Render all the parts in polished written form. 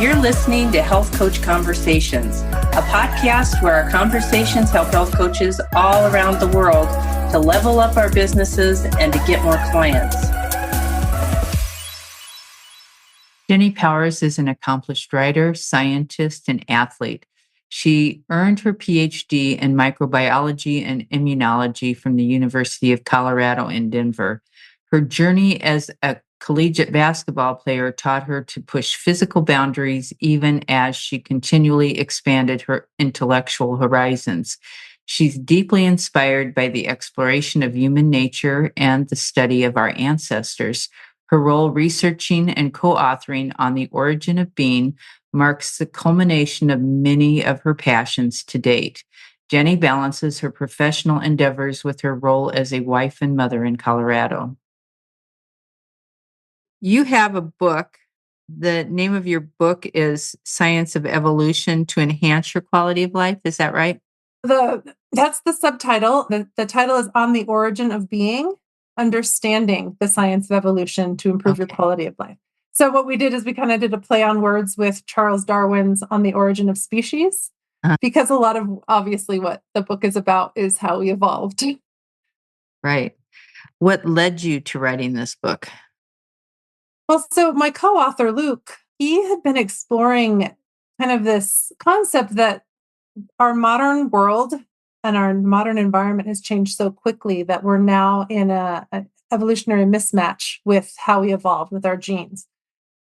You're listening to Health Coach Conversations, a podcast where our conversations help health coaches all around the world to level up our businesses and to get more clients. Jenny Powers is an accomplished writer, scientist, and athlete. She earned her PhD in microbiology and immunology from the University of Colorado in Denver. Her journey as a collegiate basketball player taught her to push physical boundaries even as she continually expanded her intellectual horizons. She's deeply inspired by the exploration of human nature and the study of our ancestors. Her role researching and co-authoring on the origin of being marks the culmination of many of her passions to date. Jenny balances her professional endeavors with her role as a wife and mother in Colorado. You have a book. The name of your book is Science of Evolution to Enhance Your Quality of Life. Is that right? That's the subtitle. The title is On the Origin of Being, Understanding the Science of Evolution to Improve Your Quality of Life. So what we did is we kind of did a play on words with Charles Darwin's On the Origin of Species, because a lot of obviously what the book is about is how we evolved. Right. What led you to writing this book? Well, so my co-author, Luke, he had been exploring kind of this concept that our modern world and our modern environment has changed so quickly that we're now in an evolutionary mismatch with how we evolved with our genes.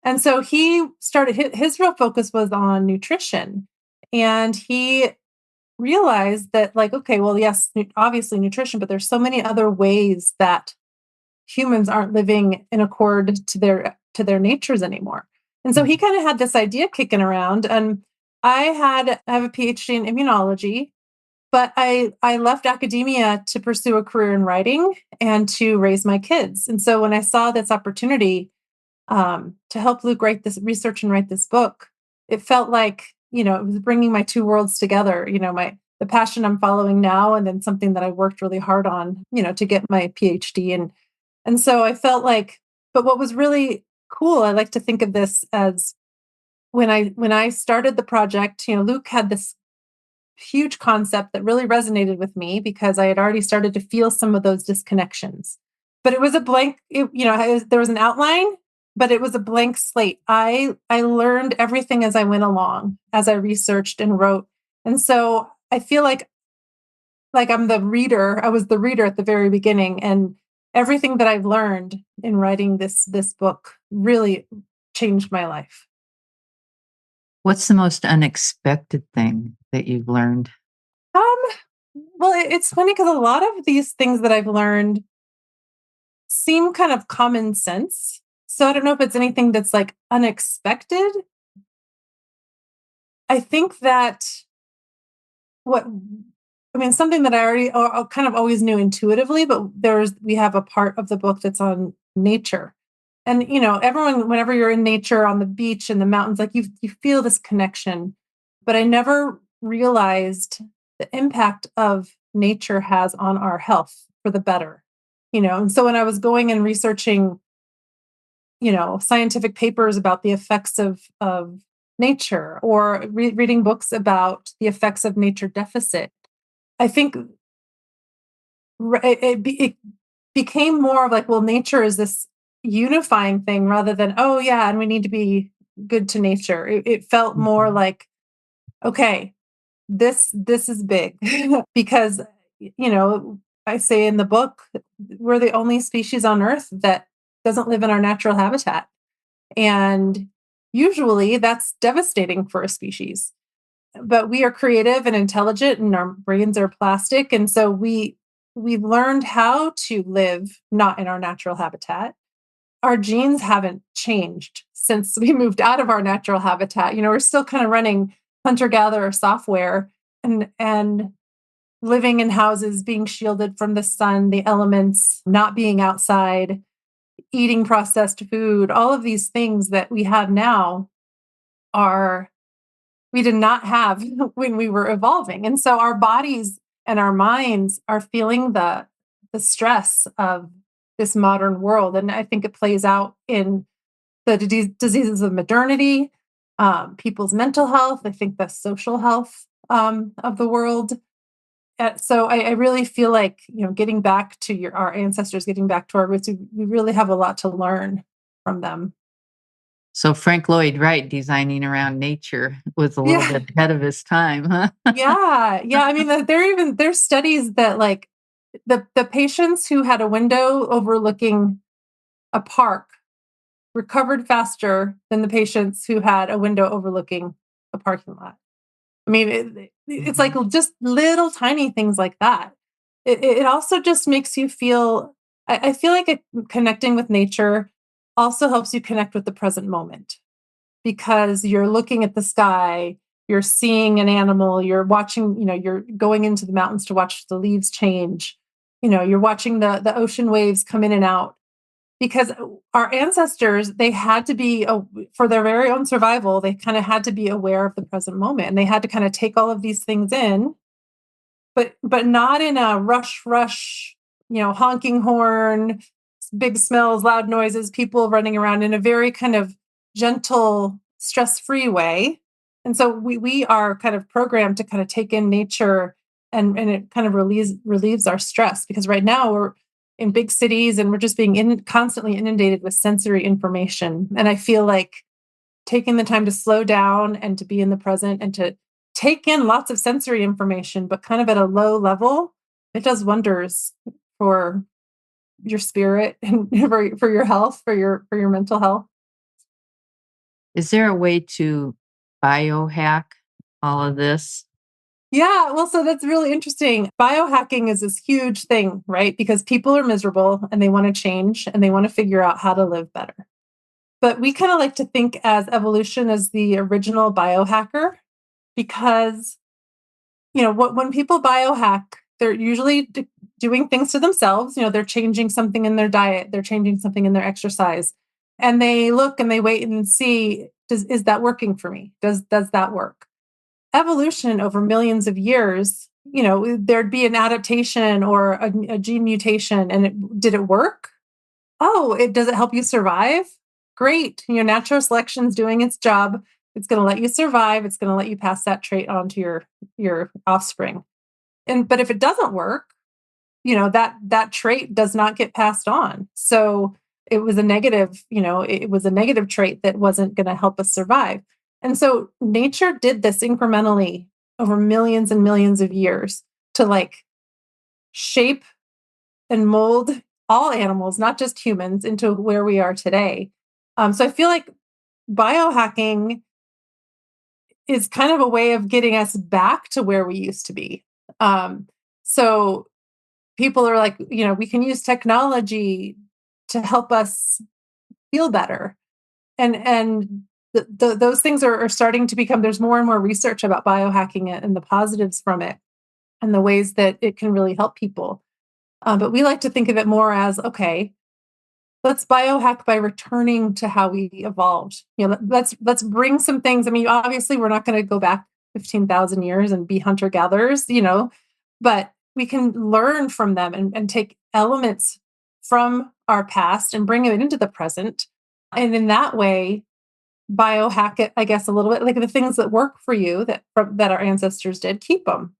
And so he started, his real focus was on nutrition. And he realized that, like, okay, well, yes, obviously nutrition, but there's so many other ways that humans aren't living in accord to their natures anymore. And so he kind of had this idea kicking around. And I have a PhD in immunology, but I left academia to pursue a career in writing and to raise my kids. And so when I saw this opportunity to help Luke research and write this book, it felt like, it was bringing my two worlds together, the passion I'm following now, and then something that I worked really hard on, to get my PhD. And so I felt like, but what was really cool, I like to think of this as when I started the project, Luke had this huge concept that really resonated with me because I had already started to feel some of those disconnections. But it was a blank, there was an outline, but it was a blank slate. I learned everything as I went along, as I researched and wrote. And so I feel like I'm the reader. I was the reader at the very beginning, and everything that I've learned in writing this book really changed my life. What's the most unexpected thing that you've learned? Well, it's funny because a lot of these things that I've learned seem kind of common sense. So I don't know if it's anything that's like unexpected. I think that something that I already kind of always knew intuitively, but we have a part of the book that's on nature. And, everyone, whenever you're in nature on the beach and the mountains, like you feel this connection, but I never realized the impact of nature has on our health for the better, And so when I was going and researching, scientific papers about the effects of nature, or reading books about the effects of nature deficit, I think it became more of like, well, nature is this unifying thing rather than, oh yeah, and we need to be good to nature. It felt more like, okay, this is big because, I say in the book, we're the only species on Earth that doesn't live in our natural habitat. And usually that's devastating for a species. But we are creative and intelligent, and our brains are plastic. And so we've learned how to live not in our natural habitat. Our genes haven't changed since we moved out of our natural habitat. We're still kind of running hunter-gatherer software and living in houses, being shielded from the sun, the elements, not being outside, eating processed food. All of these things that we have now we did not have when we were evolving. And so our bodies and our minds are feeling the stress of this modern world. And I think it plays out in the diseases of modernity, people's mental health. I think the social health of the world. So I really feel like, getting back to our ancestors, getting back to our roots, we really have a lot to learn from them. So Frank Lloyd Wright designing around nature was a little Yeah, bit ahead of his time, huh? yeah. I mean, there's studies that like the patients who had a window overlooking a park recovered faster than the patients who had a window overlooking a parking lot. I mean, it's like Mhm. just little tiny things like that. It also just makes you feel, I feel like connecting with nature also helps you connect with the present moment because you're looking at the sky, you're seeing an animal, you're watching, you're going into the mountains to watch the leaves change. You're watching the ocean waves come in and out because our ancestors, they had to be for their very own survival, they kind of had to be aware of the present moment, and they had to kind of take all of these things in, but not in a rush, honking horn, big smells, loud noises, people running around, in a very kind of gentle, stress-free way. And so we are kind of programmed to kind of take in nature, and it kind of relieves our stress, because right now we're in big cities and we're just being constantly inundated with sensory information. And I feel like taking the time to slow down and to be in the present and to take in lots of sensory information, but kind of at a low level, it does wonders for your spirit and for your health, for your mental health. Is there a way to biohack all of this? Yeah, well, so that's really interesting. Biohacking is this huge thing, right? Because people are miserable and they want to change and they want to figure out how to live better. But we kind of like to think as evolution as the original biohacker, because when people biohack, they're usually doing things to themselves. They're changing something in their diet, they're changing something in their exercise, and they look and they wait and see, is that working for me? Does that work? Evolution over millions of years, there'd be an adaptation or a gene mutation, and did it work? Oh, does it help you survive? Great. Natural selection's doing its job. It's going to let you survive. It's going to let you pass that trait on to your offspring. But if it doesn't work, that trait does not get passed on. So it was a negative, it was a negative trait that wasn't going to help us survive. And so nature did this incrementally over millions and millions of years to like shape and mold all animals, not just humans, into where we are today. So I feel like biohacking is kind of a way of getting us back to where we used to be. So people are like, we can use technology to help us feel better. And those things are starting to become, there's more and more research about biohacking it and the positives from it and the ways that it can really help people. But we like to think of it more as, okay, let's biohack by returning to how we evolved. Let's bring some things. I mean, obviously, we're not going to go back 15,000 years and be hunter gatherers, but we can learn from them and take elements from our past and bring it into the present. And in that way, biohack it, I guess, a little bit, like the things that work for you that our ancestors did, keep them.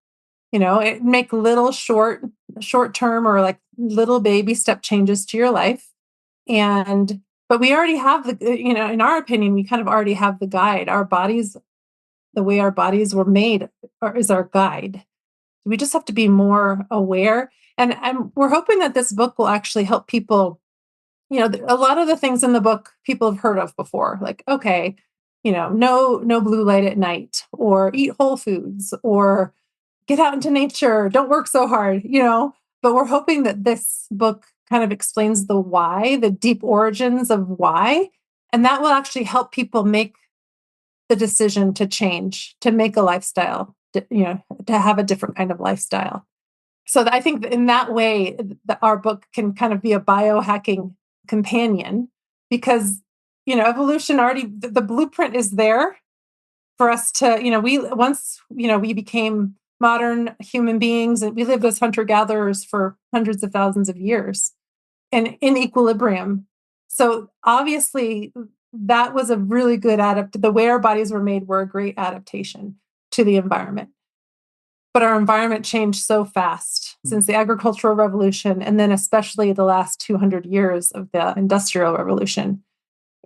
Make little short term or like little baby step changes to your life. But we already have in our opinion, we kind of already have the guide. Our bodies, the way our bodies were made, is our guide. We just have to be more aware. And we're hoping that this book will actually help people. A lot of the things in the book people have heard of before, like, okay, no blue light at night, or eat whole foods, or get out into nature, don't work so hard, But we're hoping that this book kind of explains the why, the deep origins of why, and that will actually help people make the decision to change, to make a lifestyle, to have a different kind of lifestyle. So I think that in that way, our book can kind of be a biohacking companion, because, evolution already, the blueprint is there for us to, we became modern human beings and we lived as hunter gatherers for hundreds of thousands of years and in equilibrium. So obviously that was a really good the way our bodies were made were a great adaptation to the environment. But our environment changed so fast since the agricultural revolution, and then especially the last 200 years of the industrial revolution.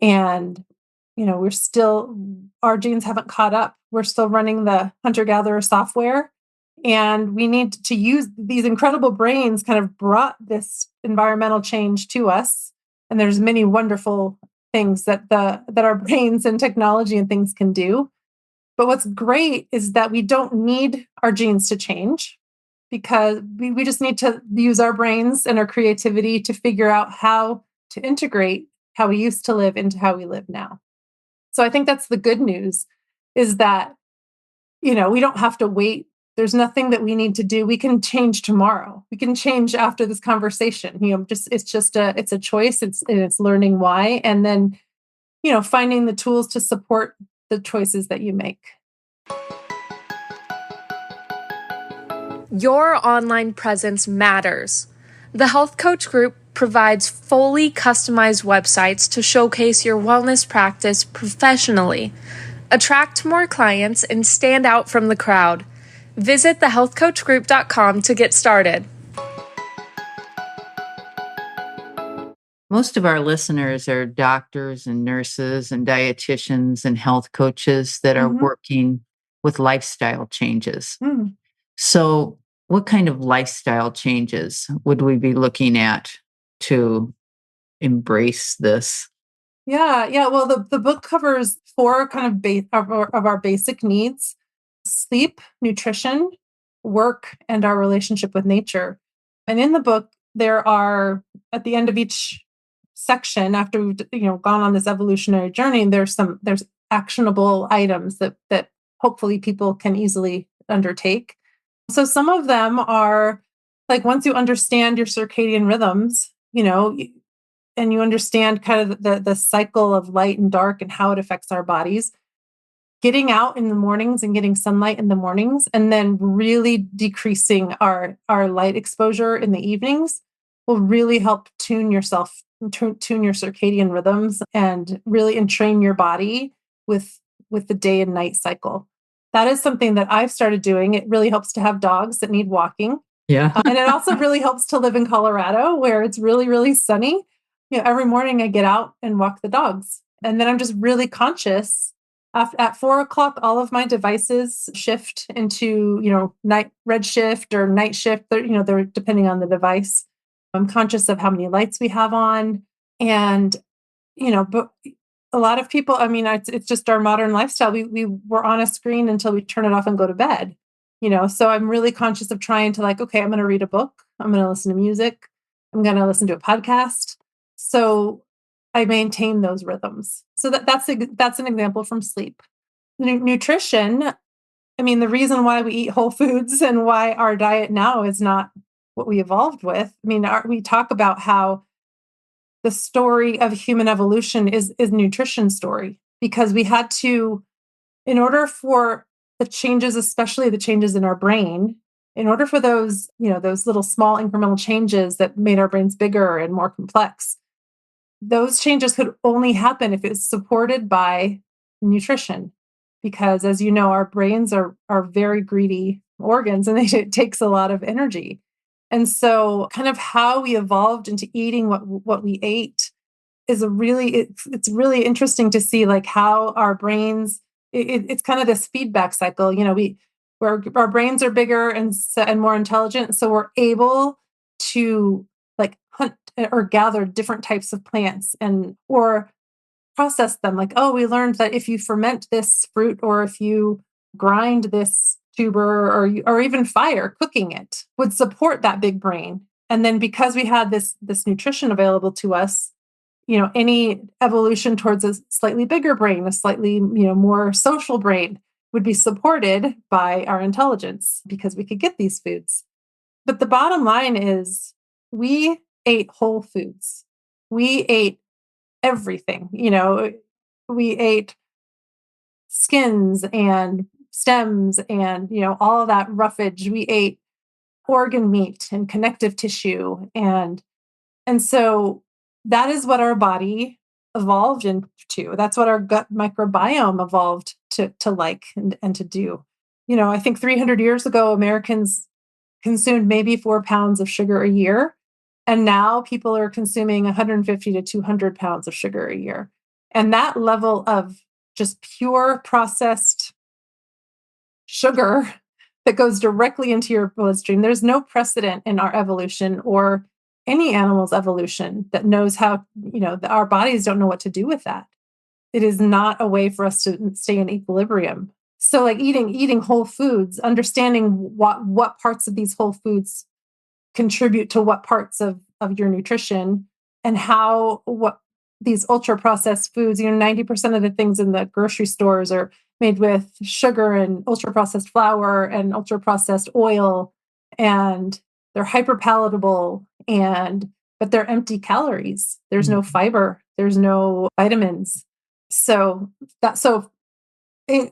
And, our genes haven't caught up. We're still running the hunter-gatherer software. And we need to use these incredible brains kind of brought this environmental change to us. And there's many wonderful things that our brains and technology and things can do. But what's great is that we don't need our genes to change, because we just need to use our brains and our creativity to figure out how to integrate how we used to live into how we live now. So I think that's the good news, is that, we don't have to wait. There's nothing that we need to do. We can change tomorrow. We can change after this conversation. It's a choice. It's learning why. And then, finding the tools to support the choices that you make. Your online presence matters. The Health Coach Group provides fully customized websites to showcase your wellness practice professionally. Attract more clients and stand out from the crowd. Visit thehealthcoachgroup.com to get started. Most of our listeners are doctors and nurses and dietitians and health coaches that are working with lifestyle changes. So what kind of lifestyle changes would we be looking at to embrace this? Yeah. Well, the book covers 4 kind of our basic needs: sleep, nutrition, work, and our relationship with nature. And in the book, there are, at the end of each section, after we've gone on this evolutionary journey, there's actionable items that hopefully people can easily undertake. So some of them are like, once you understand your circadian rhythms, and you understand kind of the cycle of light and dark and how it affects our bodies, getting out in the mornings and getting sunlight in the mornings, and then really decreasing our light exposure in the evenings will really help tune your circadian rhythms and really entrain your body with the day and night cycle. That is something that I've started doing. It really helps to have dogs that need walking. Yeah. And it also really helps to live in Colorado, where it's really, really sunny. Every morning I get out and walk the dogs. And then I'm just really conscious. At 4:00, all of my devices shift into, night red shift or night shift. They're depending on the device. I'm conscious of how many lights we have on. And, but a lot of people, it's just our modern lifestyle. We're on a screen until we turn it off and go to bed, so I'm really conscious of trying to okay, I'm going to read a book. I'm going to listen to music. I'm going to listen to a podcast. So I maintain those rhythms. So that's an example from sleep. Nutrition. The reason why we eat whole foods and why our diet now is not what we evolved with. We talk about how the story of human evolution is nutrition story, because we had to, in order for the changes, especially the changes in our brain, in order for those little small incremental changes that made our brains bigger and more complex, those changes could only happen if it's supported by nutrition. Because, as you know, our brains are very greedy organs, and it takes a lot of energy. And so kind of how we evolved into eating what we ate is it's really interesting to see how our brains, it's kind of this feedback cycle. Where our brains are bigger and more intelligent, so we're able to hunt or gather different types of plants or process them. We learned that if you ferment this fruit, or if you grind this tuber, or even fire cooking it, would support that big brain. And then because we had this nutrition available to us, any evolution towards a slightly bigger brain, a slightly more social brain, would be supported by our intelligence, because we could get these foods. But the bottom line is, we ate whole foods. We ate everything. We ate skins and stems and, all of that roughage. We ate organ meat and connective tissue. And so that is what our body evolved into. That's what our gut microbiome evolved to like and to do. I think 300 years ago, Americans consumed maybe 4 pounds of sugar a year. And now people are consuming 150 to 200 pounds of sugar a year. And that level of just pure processed sugar that goes directly into your bloodstream, there's no precedent in our evolution or any animal's evolution that knows how, our bodies don't know what to do with that. It is not a way for us to stay in equilibrium. So like eating whole foods, understanding what parts of these whole foods contribute to what parts of your nutrition, and how what these ultra processed foods, 90% of the things in the grocery stores are made with sugar and ultra processed flour and ultra processed oil, and they're hyper palatable, but they're empty calories. There's no fiber, there's no vitamins. So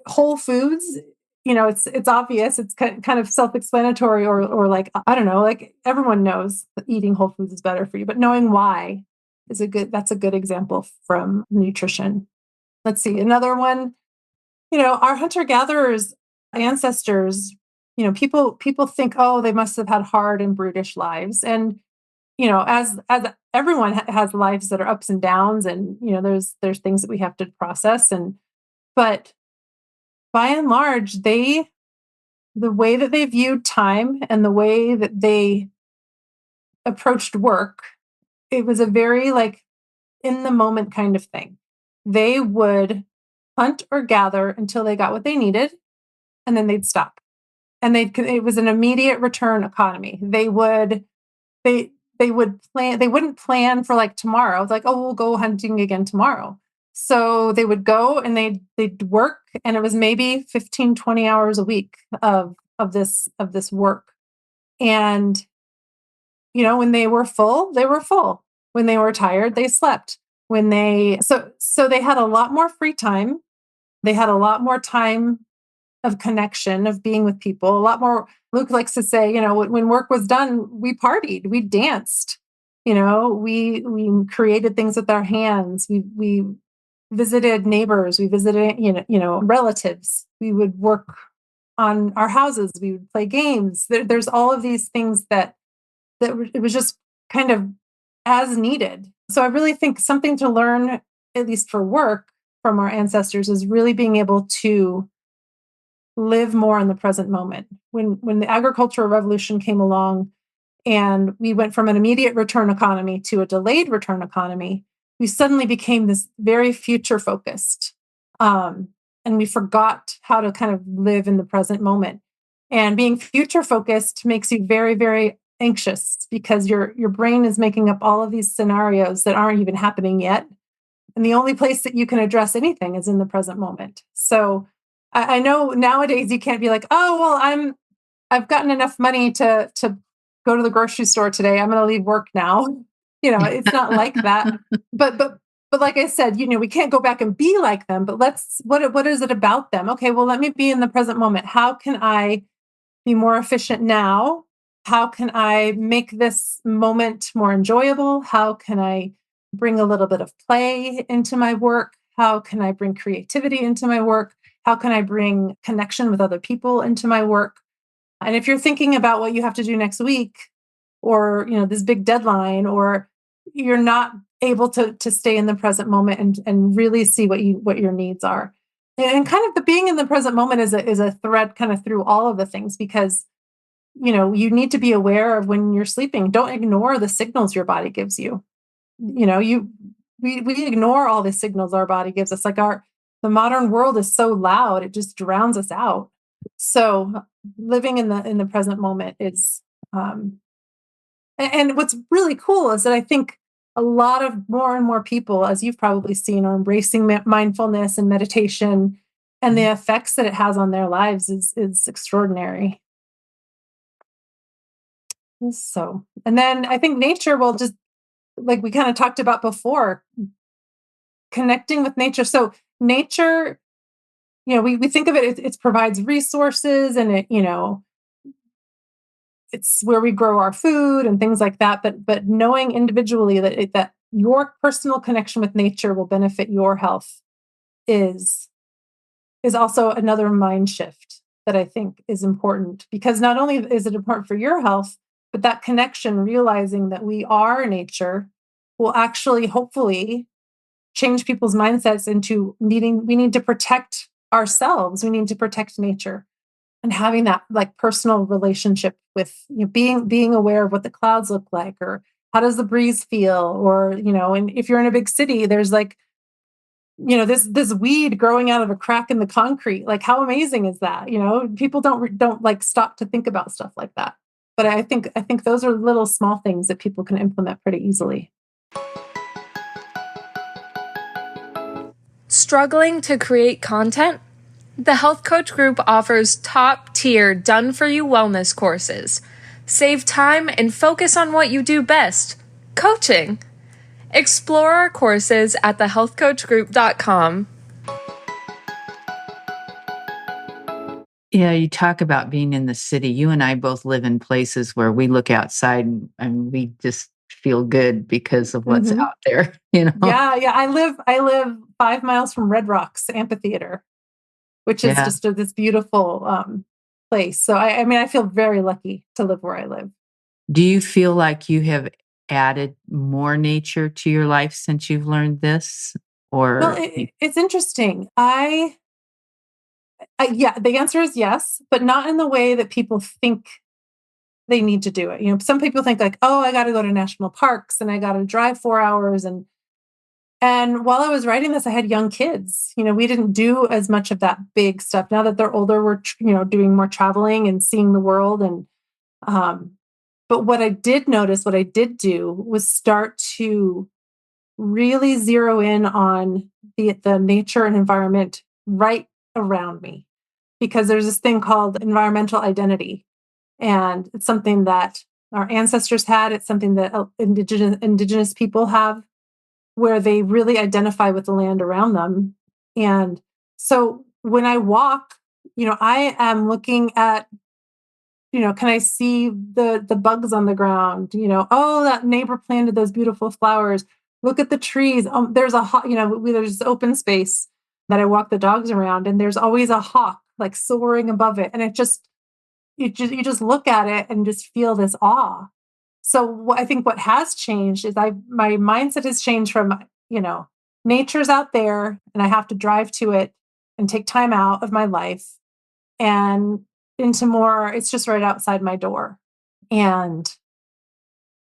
whole foods, it's obvious, it's kind of self-explanatory, or like, I don't know, like everyone knows that eating whole foods is better for you, but knowing why that's a good example from nutrition. Let's see, another one, our hunter-gatherers ancestors, people think, oh, they must have had hard and brutish lives. And, as everyone has lives that are ups and downs, and, there's things that we have to process. But by and large, the way that they viewed time and the way that they approached work, it was a very like in the moment kind of thing. They would hunt or gather until they got what they needed, and then they'd stop. And it was an immediate return economy. They would plan, they wouldn't plan for like tomorrow. It's like, oh, we'll go hunting again tomorrow. So they would go and they'd work, and it was maybe 15, 20 hours a week of this work. And, when they were full, they were full. When they were tired, they slept. So they had a lot more free time. They had a lot more time of connection, of being with people, a lot more. Luke likes to say, when work was done, we partied, we danced, we created things with our hands. We visited neighbors, we visited, relatives. We would work on our houses. We would play games. There's all of these things that it was just kind of as needed. So I really think something to learn, at least for work, from our ancestors is really being able to live more in the present moment. When the agricultural revolution came along and we went from an immediate return economy to a delayed return economy, we suddenly became this very future focused. And we forgot how to kind of live in the present moment. And being future focused makes you very, very anxious, because your brain is making up all of these scenarios that aren't even happening yet. And the only place that you can address anything is in the present moment. So I know nowadays you can't be like, oh, well, I've gotten enough money to go to the grocery store today, I'm going to leave work now. It's not like that. But like I said, we can't go back and be like them, but what is it about them? Okay, well, let me be in the present moment. How can I be more efficient now? How can I make this moment more enjoyable? How can I bring a little bit of play into my work? How can I bring creativity into my work? How can I bring connection with other people into my work? And if you're thinking about what you have to do next week, or this big deadline, or you're not able to stay in the present moment and really see what your needs are, and kind of the being in the present moment is a thread kind of through all of the things, because you need to be aware of when you're sleeping. Don't ignore the signals your body gives you. We ignore all the signals our body gives us. Like the modern world is so loud, it just drowns us out. So living in the present moment is, and what's really cool is that I think a lot of more and more people, as you've probably seen, are embracing mindfulness and meditation, and the effects that it has on their lives is extraordinary. So, and then I think nature will just, like we kind of talked about before, connecting with nature. So nature, we think of it provides resources, and it's where we grow our food and things like that. But knowing individually that your personal connection with nature will benefit your health is also another mind shift that I think is important, because not only is it important for your health, but that connection, realizing that we are nature, will actually hopefully change people's mindsets into we need to protect ourselves. We need to protect nature, and having that like personal relationship with, being aware of what the clouds look like, or how does the breeze feel, or, and if you're in a big city, there's like, this weed growing out of a crack in the concrete. Like, how amazing is that? People don't like stop to think about stuff like that. But I think those are little small things that people can implement pretty easily. Struggling to create content? The Health Coach Group offers top-tier done-for-you wellness courses. Save time and focus on what you do best, coaching. Explore our courses at thehealthcoachgroup.com. Yeah, you talk about being in the city. You and I both live in places where we look outside and we just feel good because of what's out there, Yeah. I live 5 miles from Red Rocks Amphitheater, which is just this beautiful place. So I feel very lucky to live where I live. Do you feel like you have added more nature to your life since you've learned this? Well, it's interesting. Yeah, the answer is yes, but not in the way that people think they need to do it. Some people think like, oh, I got to go to national parks and I got to drive 4 hours. And while I was writing this, I had young kids. We didn't do as much of that big stuff. Now that they're older, we're doing more traveling and seeing the world. And but what I did notice, what I did do was start to really zero in on the nature and environment right around me, because there's this thing called environmental identity, and it's something that our ancestors had. It's something that indigenous people have, where they really identify with the land around them. And so when I walk, I am looking at, can I see the bugs on the ground? Oh, that neighbor planted those beautiful flowers. Look at the trees. There's there's open space that I walk the dogs around, and there's always a hawk like soaring above it. And you just look at it and just feel this awe. So I think what has changed is my mindset has changed from, nature's out there and I have to drive to it and take time out of my life, and into more, it's just right outside my door. And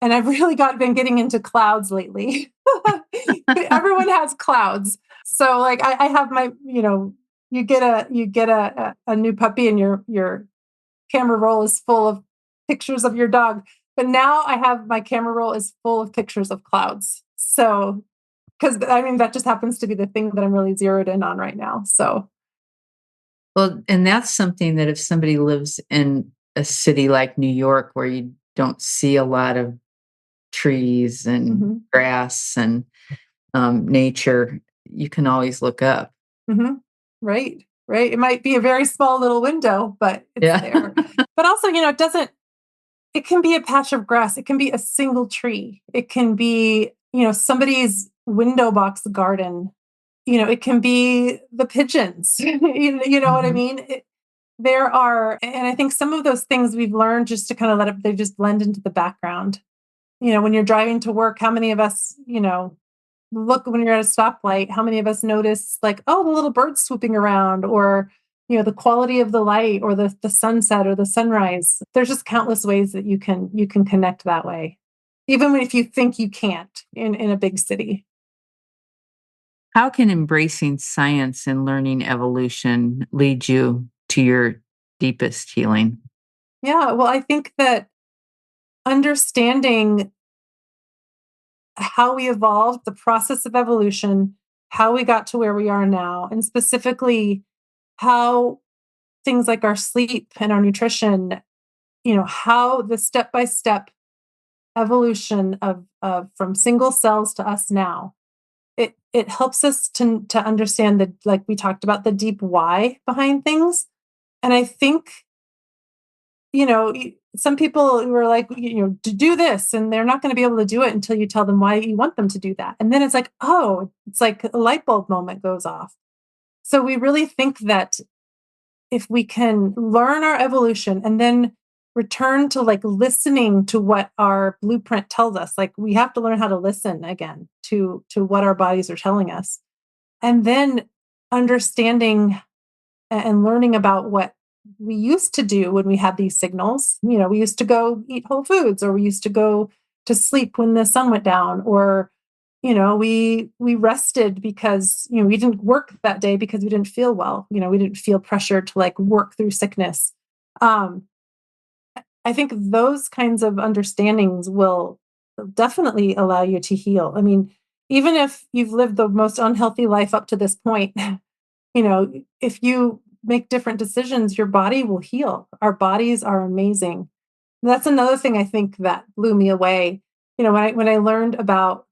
I've really been getting into clouds lately. Everyone has clouds. So like I have my, you get a new puppy and your camera roll is full of pictures of your dog. But now I have my camera roll is full of pictures of clouds. So, because that just happens to be the thing that I'm really zeroed in on right now. So, well, and that's something that if somebody lives in a city like New York, where you don't see a lot of trees and grass and nature, you can always look up. Right. It might be a very small little window, but it's there. But also, it can be a patch of grass. It can be a single tree. It can be, somebody's window box garden. It can be the pigeons. You know what I mean? There are, and I think some of those things we've learned just to kind of they just blend into the background. When you're driving to work, how many of us, look when you're at a stoplight, how many of us notice like, oh, the little birds swooping around, or, the quality of the light, or the sunset or the sunrise. There's just countless ways that you can connect that way, even if you think you can't in a big city. How can embracing science and learning evolution lead you to your deepest healing? Yeah, well, I think that understanding how we evolved, the process of evolution, how we got to where we are now, and specifically how things like our sleep and our nutrition, how the step-by-step evolution of from single cells to us now, it helps us to understand the, like we talked about, the deep why behind things. And I think some people were like, to do this, and they're not going to be able to do it until you tell them why you want them to do that. And then it's like, oh, it's like a light bulb moment goes off. So we really think that if we can learn our evolution and then return to like listening to what our blueprint tells us, like we have to learn how to listen again to what our bodies are telling us. And then understanding and learning about what we used to do when we had these signals. We used to go eat whole foods, or we used to go to sleep when the sun went down, or we rested because we didn't work that day because we didn't feel well. We didn't feel pressure to like work through sickness. I think those kinds of understandings will definitely allow you to heal. I mean, even if you've lived the most unhealthy life up to this point, if you make different decisions, your body will heal. Our bodies are amazing. That's another thing I think that blew me away. When I learned about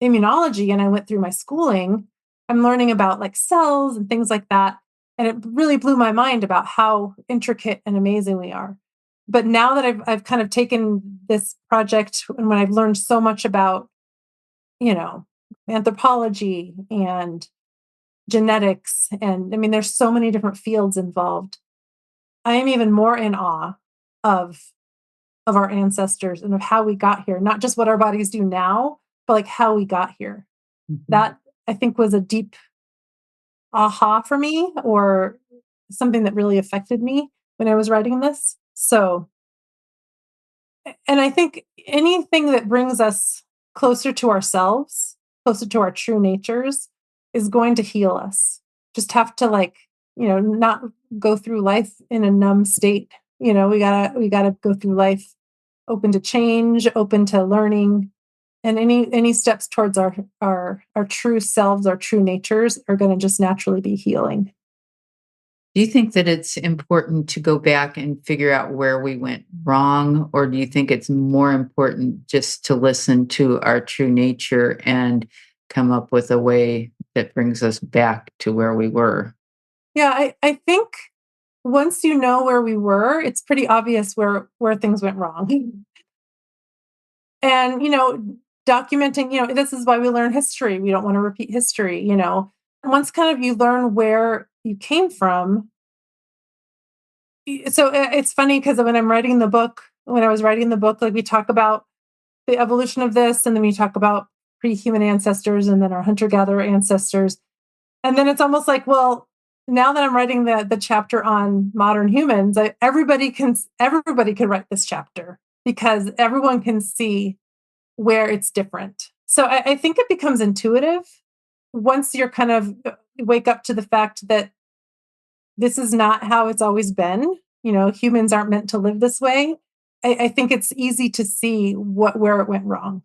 immunology and I went through my schooling, I'm learning about like cells and things like that. And it really blew my mind about how intricate and amazing we are. But now that I've kind of taken this project, and when I've learned so much about, anthropology and genetics, and I mean, there's so many different fields involved, I am even more in awe of our ancestors and of how we got here, not just what our bodies do now, but like how we got here. Mm-hmm. That I think was a deep aha for me, or something that really affected me when I was writing this. So, and I think anything that brings us closer to ourselves, closer to our true natures, is going to heal us. Just have to not go through life in a numb state. We gotta go through life open to change, open to learning, and any steps towards our true selves, our true natures, are going to just naturally be healing. Do you think that it's important to go back and figure out where we went wrong? Or do you think it's more important just to listen to our true nature and come up with a way that brings us back to where we were? Yeah, I think once you know where we were, it's pretty obvious where things went wrong. And, documenting, this is why we learn history. We don't want to repeat history. Once kind of you learn where you came from. So it's funny because when I was writing the book, like we talk about the evolution of this, and then we talk about pre-human ancestors, and then our hunter-gatherer ancestors. And then it's almost like, well, now that I'm writing the chapter on modern humans, everybody could write this chapter, because everyone can see where it's different. So I think it becomes intuitive once you're kind of wake up to the fact that this is not how it's always been. Humans aren't meant to live this way. I think it's easy to see where it went wrong.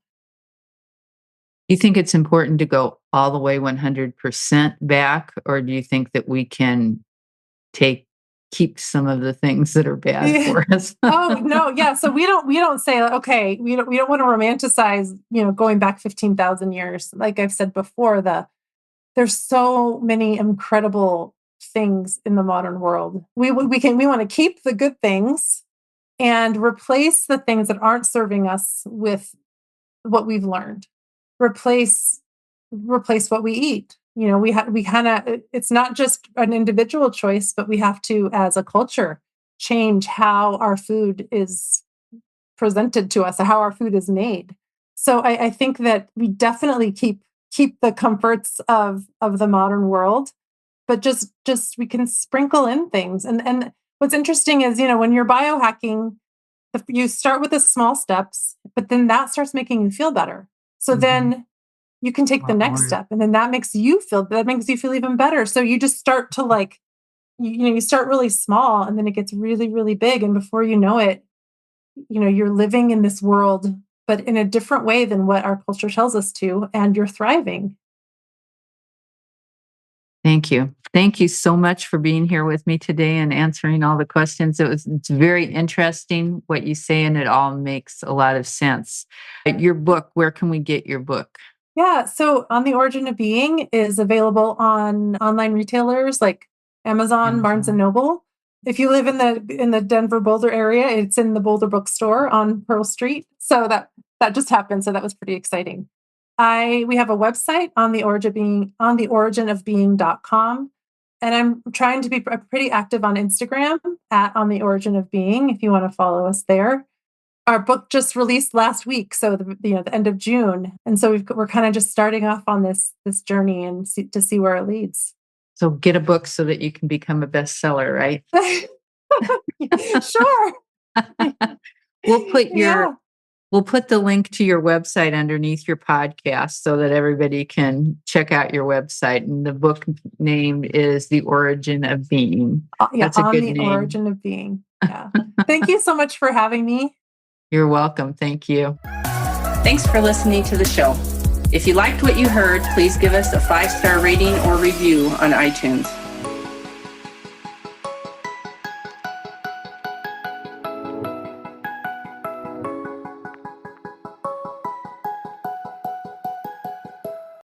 Do you think it's important to go all the way 100% back, or do you think that we can keep some of the things that are bad for us? Oh no, yeah. So we don't say, okay, we don't want to romanticize, going back 15,000 years. Like I've said before, there's so many incredible things in the modern world. We want to keep the good things and replace the things that aren't serving us with what we've learned. Replace what we eat. We kind of, it's not just an individual choice, but we have to, as a culture, change how our food is presented to us, or how our food is made. So I think that we definitely keep the comforts of the modern world, but just we can sprinkle in things. And what's interesting is, when you're biohacking, you start with the small steps, but then that starts making you feel better. So then you can take the next step, and then that makes you feel even better. So you just start to you start really small, and then it gets really, really big. And before you know it, you're living in this world, but in a different way than what our culture tells us to, and you're thriving. Thank you. Thank you so much for being here with me today and answering all the questions. It's very interesting what you say, and it all makes a lot of sense. Your book, where can we get your book? Yeah, so On the Origin of Being is available on online retailers like Amazon, Barnes and Noble. If you live in the Denver Boulder area, it's in the Boulder Bookstore on Pearl Street. So that just happened. So that was pretty exciting. We have a website on theoriginofbeing.com. And I'm trying to be pretty active on Instagram at On the Origin of Being, if you want to follow us there. Our book just released last week, so the end of June, and so we're kind of just starting off on this journey and to see where it leads. So get a book so that you can become a bestseller, right? Sure. We'll put the link to your website underneath your podcast so that everybody can check out your website. And the book name is The Origin of Being. That's a good name. On the Origin of Being. Yeah. Thank you so much for having me. You're welcome. Thank you. Thanks for listening to the show. If you liked what you heard, please give us a 5-star rating or review on iTunes.